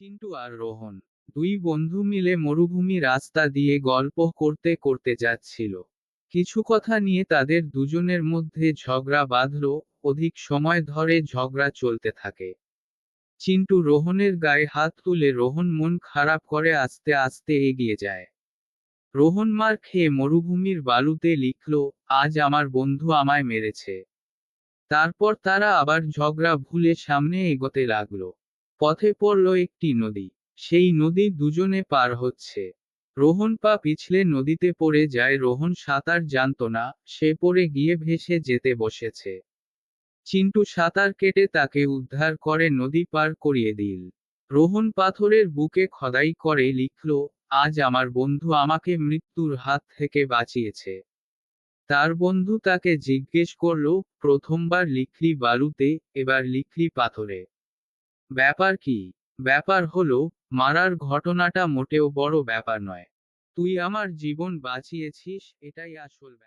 চিন্টু আর রোহন দুই বন্ধু মিলে মরুভূমি রাস্তা দিয়ে গল্প করতে করতে যাচ্ছিল। কিছু কথা নিয়ে তাদের দুজনের মধ্যে ঝগড়া বাঁধল। অধিক সময় ধরে ঝগড়া চলতে থাকে। চিন্টু রোহনের গায়ে হাত তুলে রোহন মন খারাপ করে আস্তে আস্তে এগিয়ে যায়। রোহন মার খেয়ে মরুভূমির বালুতে লিখল, আজ আমার বন্ধু আমায় মেরেছে। তারপর তারা আবার ঝগড়া ভুলে সামনে এগোতে লাগলো। পথে পড়ল একটি নদী। সেই নদী দুজনে পার হচ্ছে। রোহন পা পিছলে নদীতে পড়ে যায়। রোহন সাঁতার জানত না, সে পড়ে গিয়ে ভেসে যেতে বসেছে। চিন্টু সাঁতার কেটে তাকে উদ্ধার করে নদী পার করিয়ে দিল। রোহন পাথরের বুকে খোদাই করে লিখল, আজ আমার বন্ধু আমাকে মৃত্যুর হাত থেকে বাঁচিয়েছে। তার বন্ধু তাকে জিজ্ঞেস করল, প্রথমবার লিখলি বালুতে, এবার লিখলি পাথরে। ব্যাপার কি? ব্যাপার হলো, মারার ঘটনাটা মোটেও বড় ব্যাপার নয়। তুই আমার জীবন বাঁচিয়েছিস, এটাই আসল ব্যাপার।